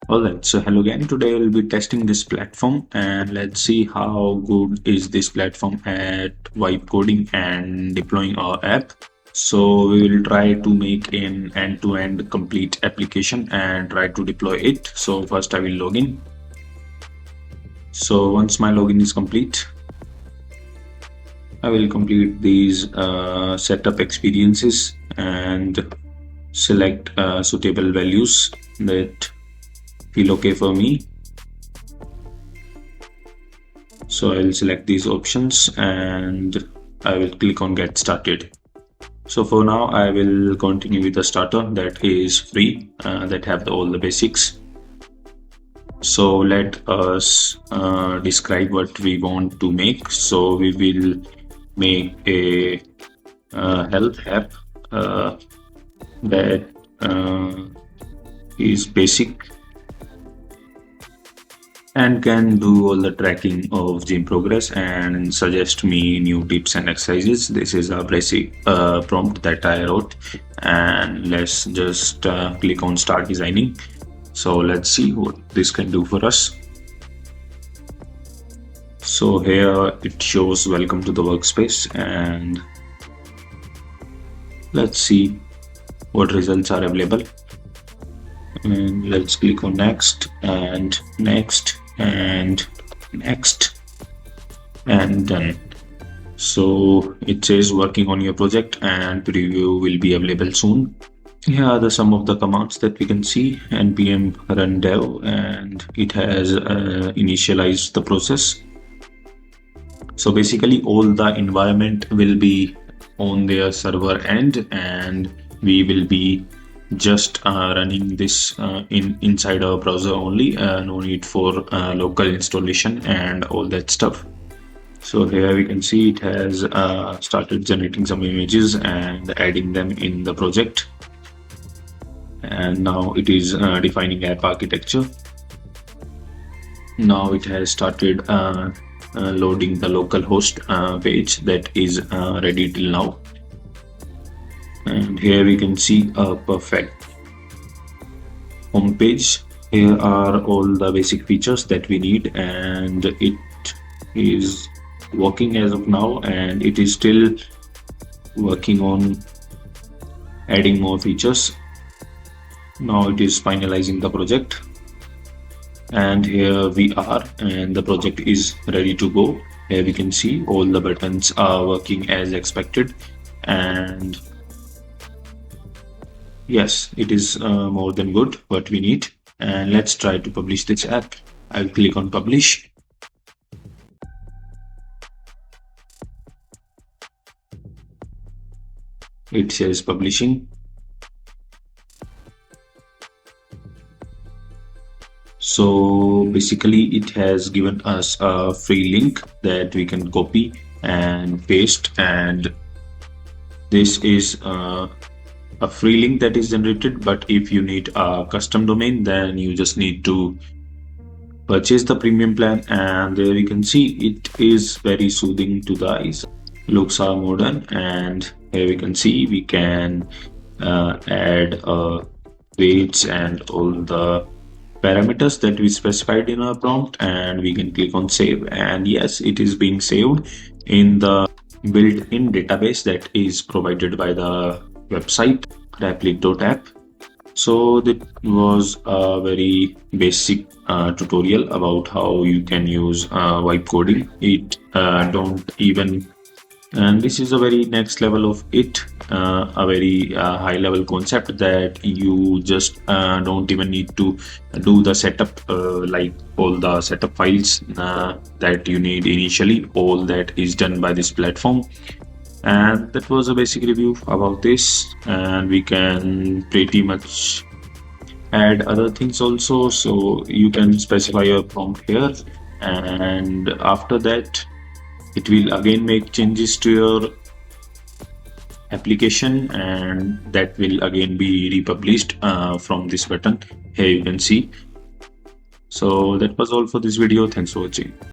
Alright, so hello again. Today we'll be testing this platform and let's see how good is this platform at vibe coding and deploying our app. So we will try to make an end-to-end complete application and try to deploy it. So first I will log in. So once my login is complete, I will complete these setup experiences and select suitable values that feel okay for me. So I will select these options and I will click on get started. So for now I will continue with the starter that is free, that have all the basics. So let us describe what we want to make. So we will make a health app that is basic and can do all the tracking of gym progress and suggest me new tips and exercises. This is a basic prompt that I wrote, and let's just click on start designing. So let's see what this can do for us. So here it shows welcome to the workspace, and let's see what results are available. And let's click on next and next and next and done. So it says working on your project and preview will be available soon. Here are some of the commands that we can see. npm run dev, and it has initialized the process. So basically all the environment will be on their server end, and we will be just running this inside our browser only. No need for local installation and all that stuff. So here we can see it has started generating some images and adding them in the project, and now it is defining app architecture. Now it has started loading the localhost page that is ready till now. And here we can see a perfect home page. Here are all the basic features that we need, and it is working as of now, and it is still working on adding more features. Now it is finalizing the project, and here we are, and the project is ready to go. Here we can see all the buttons are working as expected, and yes, it is more than good what we need. And let's try to publish this app. I'll click on publish. It says publishing. So basically it has given us a free link that we can copy and paste, and this is a free link that is generated, but if you need a custom domain, then you just need to purchase the premium plan. And there you can see it is very soothing to the eyes. Looks are modern, and here we can see we can add weights and all the parameters that we specified in our prompt, and we can click on save. And yes, it is being saved in the built-in database that is provided by the website Replit.ai. So that was a very basic tutorial about how you can use vibe coding. It don't even, and this is a very next level of it, a very high level concept that you just don't even need to do the setup, like all the setup files that you need initially. All that is done by this platform. And that was a basic review about this, and we can pretty much add other things also. So you can specify your prompt here, and after that it will again make changes to your application, and that will again be republished from this button. Here you can see. So that was all for this video. Thanks for watching.